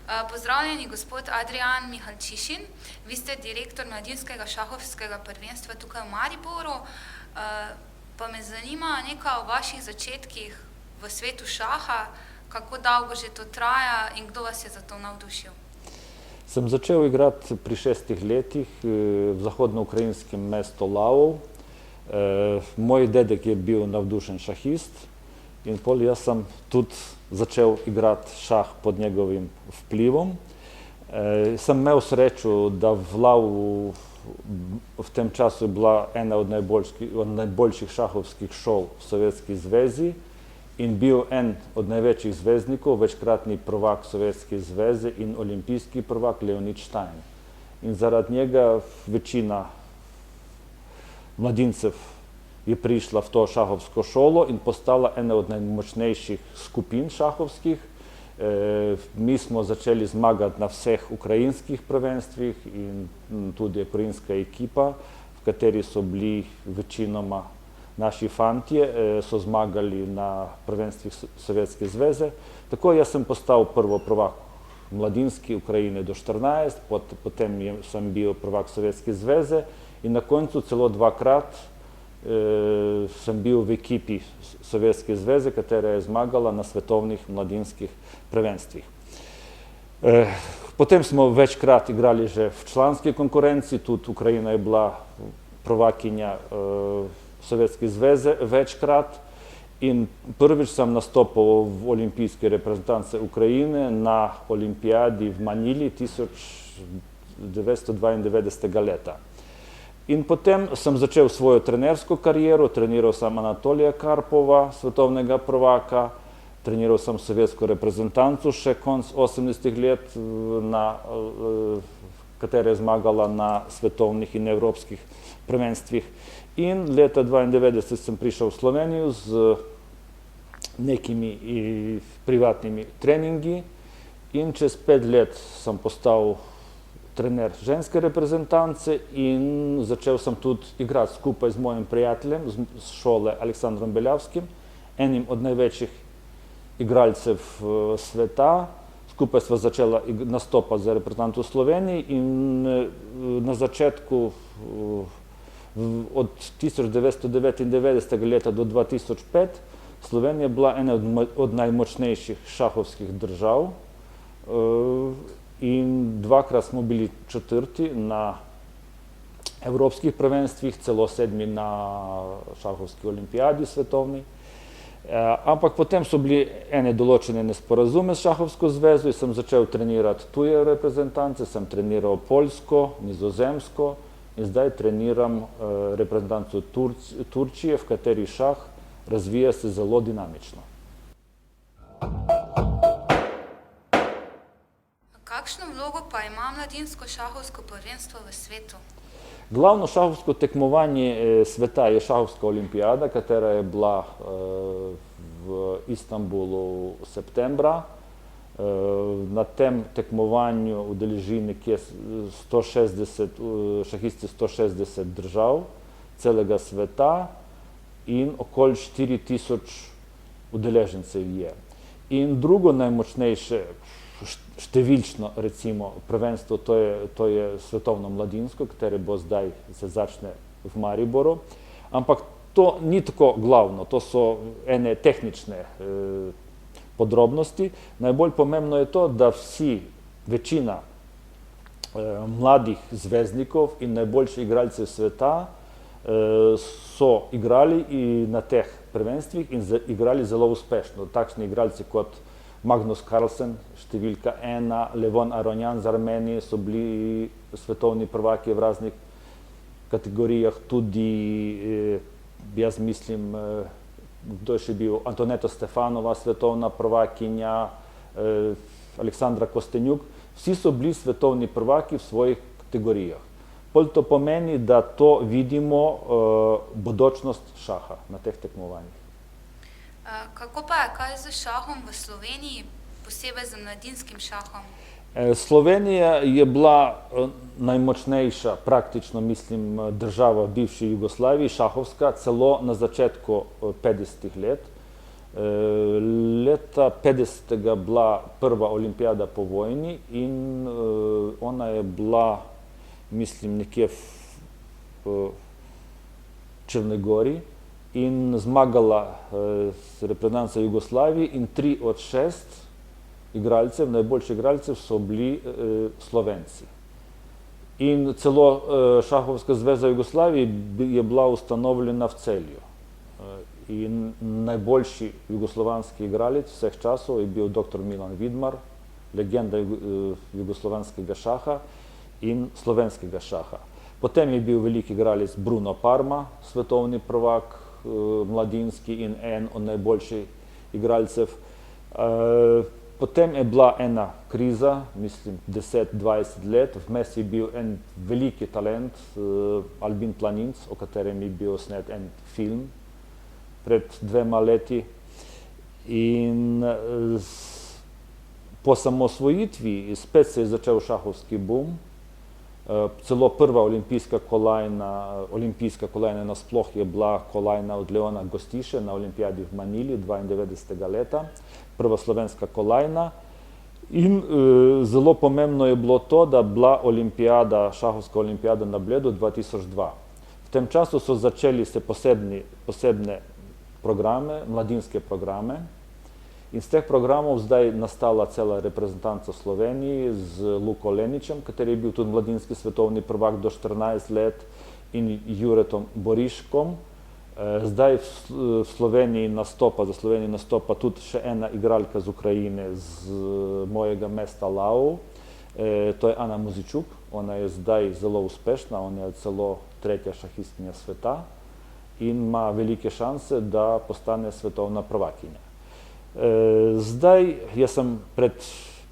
Pozdravljeni, gospod Adrijan Mihalčišin. Vi ste direktor mladinskega šahovskega prvenstva tukaj v Mariboru. Pa me zanima nekaj o vaših začetkih v svetu šaha, kako dolgo že to traja in kdo vas je za to navdušil? Sem začel igrati pri 6 letih v zahodno-ukrajinskem mestu Lavov. Moj dedek je bil navdušen šahist in pol jaz sem tudi začel igrati šah pod njegovim vplivom. Sem imel srečo, da v Lavu v tem času je bila ena od najboljših šahovskih šol v Sovjetski zvezi in bil en od največjih zvezdnikov, večkratni prvak Sovjetske zveze in olimpijski prvak Leonid Štajn. In zaradi njega večina mladincev je prišla v to šahovsko šolo in postala ena od najmočnejših skupin šahovskih. Mi smo začeli zmagati na vseh ukrajinskih prvenstvih in tudi ukrajinska ekipa, v kateri so bili večinoma naši fantje, so zmagali na prvenstvih Sovjetske zveze. Tako jaz sem postal prvo prvak mladinski Ukrajine do 14, potem sem bil prvak Sovjetske zveze in na koncu celo dvakrat sem bil v ekipi Sovjetske zveze, katera je zmagala na svetovnih mladinskih prvenstvih. Potem smo večkrat igrali že v članski konkurenci, tudi Ukrajina je bila prvakinja Sovjetske zveze večkrat in prvič sem nastopil v olimpijski reprezentanci Ukrajine na olimpijadi v Manili 1992. leta. In potem sem začel svojo trenersko kariero, treniral sem Anatolija Karpova, svetovnega prvaka, treniral sem sovjetsko reprezentanco še konc 80-ih let, katera je zmagala na svetovnih in evropskih prvenstvih. In leta 1992 sem prišel v Slovenijo z nekimi privatnimi treningi in čez 5 let sem postal trener ženske reprezentance in začel sem tudi igrati skupaj z mojim prijateljem z šole Aleksandrom Beljavskim, enim od največjih igralcev sveta. Skupaj sva začela nastopati za reprezentanto v Sloveniji in na začetku od 1999. leta do 2005 Slovenija je bila ena od najmočnejših šahovskih držav in dvakrat smo bili četrti na evropskih prvenstvih, celo 7. na šahovski olimpijadi svetovni. Ampak potem so bili ene določene nesporazume s šahovsko zvezo in sem začel trenirati tuje reprezentance, sem treniral Poljsko, Nizozemsko in zdaj treniram reprezentanco Turčije, v kateri šah razvija se zelo dinamično. Kakšno vlogo pa ima mladinsko šahovsko prvenstvo v svetu? Glavno šahovsko tekmovanje sveta je šahovska olimpijada, katera je bila v Istanbulu septembra. Na tem tekmovanju udeleži nekje 160 šahisti 160 držav celega sveta in okoli 4000 udeležencev je. In drugo najmočnejše številčno, recimo, prvenstvo, to je svetovno mladinsko, katero bo zdaj se začne v Mariboru. Ampak to ni tako glavno, to so ene tehnične podrobnosti. Najbolj pomembno je to, da večina mladih zvezdnikov in najboljši igralci sveta so igrali na teh prvenstvih in igrali zelo uspešno. Takšni igralci kot Magnus Carlsen, številka 1, Levon Aronjan z Armenije so bili svetovni prvaki v raznih kategorijah, tudi, jaz mislim, kdo je še bil, Antoneta Stefanova, svetovna prvakinja, Aleksandra Kostenjuk, vsi so bili svetovni prvaki v svojih kategorijah. Pol to pomeni, da to vidimo bodočnost šaha na teh tekmovanjih. Kako pa je kaj z šahom v Sloveniji, posebej z mladinskim šahom? Slovenija je bila najmočnejša, praktično mislim, država v bivši Jugoslaviji, šahovska, celo na začetku 50. let. Leta 50. bila prva olimpijada po vojni in ona je bila, mislim, nekje v Črni Gori in zmagala reprezentanca Jugoslavije in 3 od 6 igralcev, najboljših igralcev so bili Slovenci. In celo Šahovska zveza Jugoslavije je bila ustanovljena v Celju. In najboljši jugoslovanski igralec vseh časov je bil dr. Milan Vidmar, legenda jugoslovanskega šaha in slovenskega šaha. Potem je bil veliki igralec Bruno Parma, svetovni prvak, mladinski in en od najboljših igralcev. Potem je bila ena kriza, mislim 10-20 let, vmes je bil en veliki talent, Albin Planinc, o katerem je bil snet en film pred 2 leti. In po samosvojitvi spet se je začel šahovski boom. Celo prva olimpijska kolajna nasploh je bila kolajna od Leona Gostiše na olimpijadi v Manili 92. leta, prva slovenska kolajna. In zelo pomembno je bilo to, da bila olimpijada, šahovska olimpijada na Bledu 2002. V tem času so začeli se posebne programe, mladinske programe. In z teh programov zdaj nastala cela reprezentanca Sloveniji z Luko Leničem, kateri je bil tudi mladinski svetovni prvak do 14 let, in Juretom Boriškom. Zdaj v Sloveniji nastopa tudi še ena igralka z Ukrajine, z mojega mesta Lau. To je Ana Muzičuk. Ona je zdaj zelo uspešna, ona je celo 3. šahistinja sveta in ima velike šanse, da postane svetovna prvakinja. Zdaj, jaz sem pred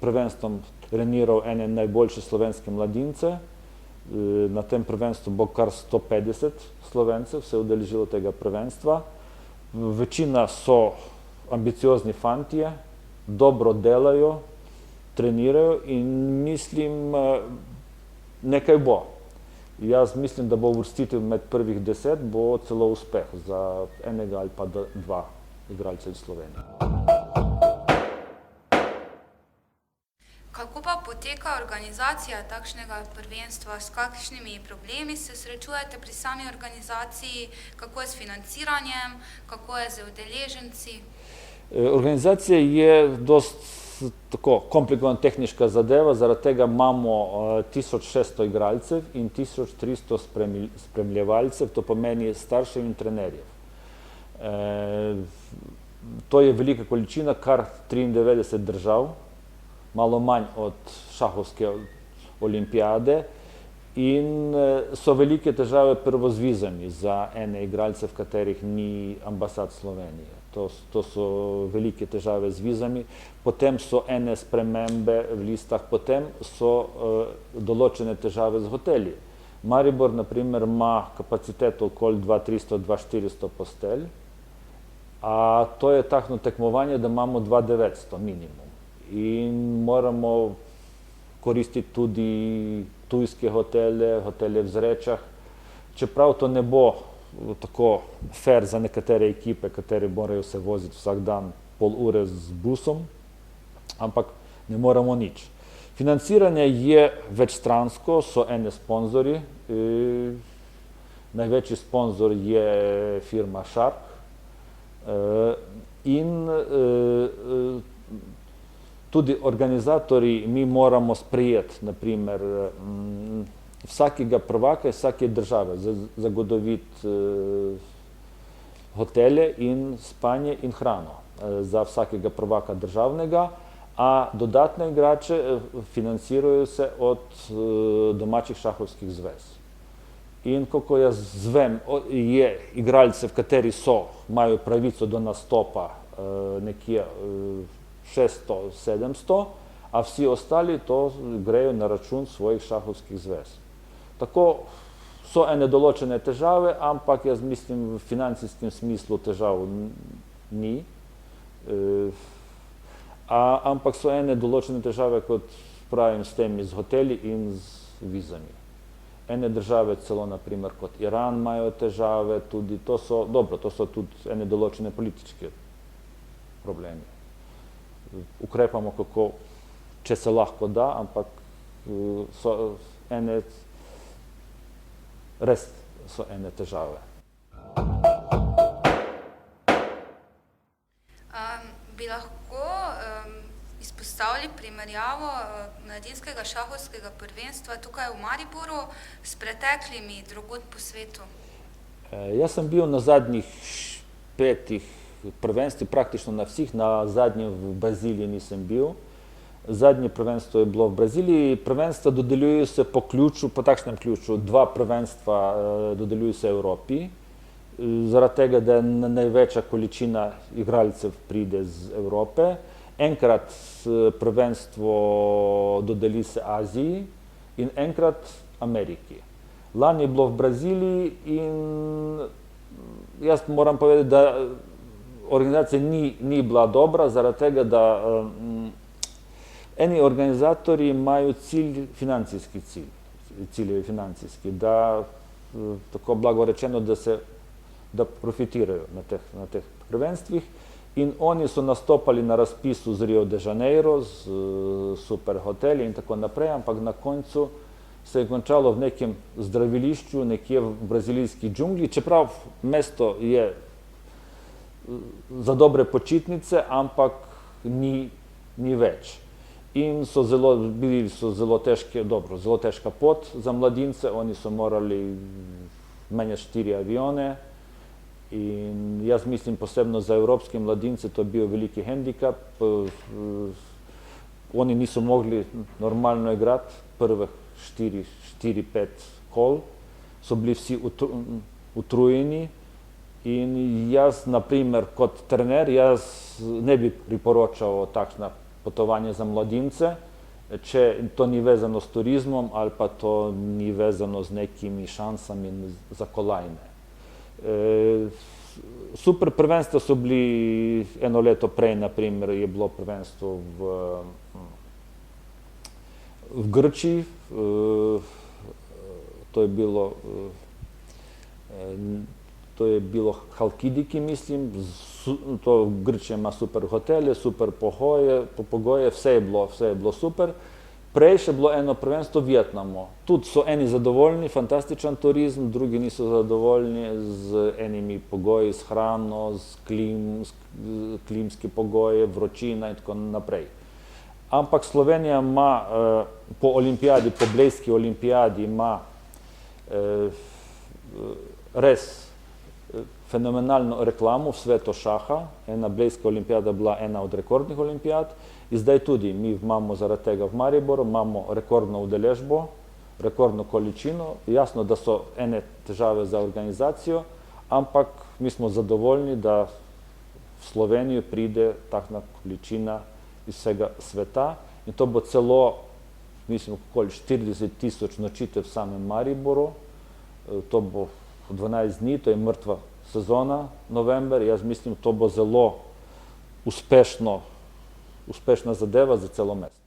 prvenstvom treniral ene najboljše slovenske mladince. Na tem prvenstvu bo kar 150 Slovencev se udeležilo tega prvenstva. Večina so ambiciozni fantje, dobro delajo, trenirajo in mislim, nekaj bo. Jaz mislim, da bo uvrstitev med prvih 10 bo celo uspeh za enega ali pa 2 igralca iz Slovenije. Kako pa poteka organizacija takšnega prvenstva? S kakšnimi problemi se srečujete pri sami organizaciji? Kako je s financiranjem? Kako je z udeleženci? Organizacija je dosti komplikovana tehniška zadeva, zaradi tega imamo 1600 igralcev in 1300 spremljevalcev, to pomeni staršev in trenerjev. To je velika količina, kar 93 držav, malo manj od šahovske olimpijade, in so velike težave prvo z vizami za ene igralce, v katerih ni ambasad Slovenije. To so velike težave z vizami. Potem so ene spremembe v listah, potem so določene težave z hoteli. Maribor, na primer, ima kapaciteto okoli 2300-2400 postelj, a to je takšno tekmovanje, da imamo 2900 minimum. In moramo koristiti tudi tujske hotele, hotele v Zrečah, čeprav to ne bo tako fair za nekatere ekipe, katere morajo se voziti vsak dan pol ure z busom, ampak ne moramo nič. Financiranje je večstransko, so ene sponzorji. Največji sponzor je firma Shark. In tudi organizatorji, mi moramo sprejeti, naprimer, vsakega prvaka iz vsake države, zagotoviti hotele in spanje in hrano za vsakega prvaka državnega, a dodatne igrače financirajo se od domačih šahovskih zvez. In kako jaz zvem, je igralcev, kateri imajo pravico do nastopa nekje 600-700, a vsi ostali to grejo na račun svojih šahovskih zvez. Tako so ene določene težave, ampak jaz mislim, v financijskem smislu težav ni. Ampak so ene določene težave, kot pravim, s temi z hoteli in z vizami. Ene države celo, naprimer, kot Iran, imajo težave, tudi to so tudi ene določene politične problemi. Ukrepamo, kako, če se lahko da, ampak so res so ene težave. Bi lahko izpostavili primerjavo mladinskega šahovskega prvenstva tukaj v Mariboru s preteklimi drugod po svetu? Jaz sem bil na zadnjih 5 prvenstvih, praktično na vseh, na zadnjem v Braziliji nisem bil. Zadnje prvenstvo je bilo v Braziliji, prvenstva dodeljujejo se po ključu, po takšnem ključu, 2 prvenstva dodeljujejo se Evropi, zaradi tega, da največja količina igralcev pride z Evrope. Enkrat prvenstvo dodeli se Aziji in enkrat Ameriki. Lani je bilo v Braziliji in jaz moram povedati, da organizacija ni bila dobra, zaradi tega, da eni organizatorji imajo financijski ciljevi financijski, da, tako blago rečeno, da profitirajo na teh prvenstvih. In oni so nastopali na razpisu z Rio de Janeiro, z super hoteli in tako naprej, ampak na koncu se je končalo v nekem zdravilišču, nekje v brazilijanski džungli, čeprav mesto je za dobre počitnice, ampak ni več. In bili so zelo težka pot za mladince, oni so morali menjati 4 avione in jaz mislim posebno za evropske mladince to je bil veliki hendikap. Oni niso mogli normalno igrati prvih 4-5 kol, so bili vsi utrujeni in jaz, na primer, kot trener, jaz ne bi priporočal takšna potovanje za mladince, če to ni vezano s turizmom ali pa to ni vezano z nekimi šansami za kolajne. Super prvenstva so bili eno leto prej, na primer, je bilo prvenstvo v Grčiji, to je bilo Halkidiki, mislim, Grčija ima super hotele, super pogoje, vse je bilo super. Prej še bilo eno prvenstvo v Vietnamu. Tudi so eni zadovoljni, fantastičen turizem, drugi niso zadovoljni z enimi pogoji, s hrano, klimski pogoji, vročina in tako naprej. Ampak Slovenija ima po olimpijadi, po blejski olimpijadi ima res fenomenalno reklamo v svetu šaha. Ena blejska olimpijada bila ena od rekordnih olimpijad. In zdaj tudi mi imamo zaradi tega v Mariboru, imamo rekordno udeležbo, rekordno količino. Jasno, da so ene težave za organizacijo, ampak mi smo zadovoljni, da v Slovenijo pride takšna količina iz vsega sveta. In to bo celo, mislim, okoli 40.000 nočitev v samem Mariboru. To bo 12 dni, to je mrtva sezona, november. Jaz mislim, to bo zelo uspešna zadeva za celo mesto.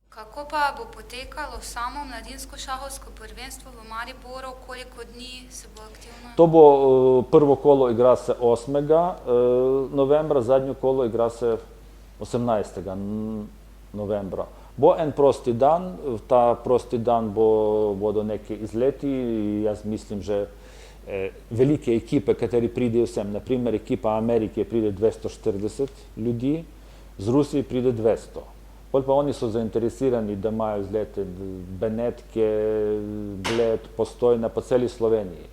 Kako pa bo potekalo samo mladinsko šahovsko prvenstvo v Mariboru? Koliko dni se bo aktivno? To bo prvo kolo igra se 8. novembra, zadnjo kolo igra se 18. novembra. Bo en prosti dan, ta prosti dan bodo neki izleti, jaz mislim, že velike ekipe, kateri pridejo sem. Naprimer, ekipa Amerike pride 240 ljudi, z Rusiji pride 200. Potem pa oni so zainteresirani, da imajo izlete Benetke, Bled, Postojna, po celi Sloveniji.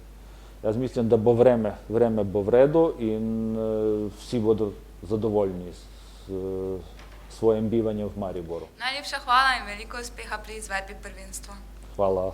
Jaz mislim, da bo vreme bo v redu in vsi bodo zadovoljni s svojim bivanjem v Mariboru. Najlepša hvala in veliko uspeha pri izvedbi prvenstva. Hvala.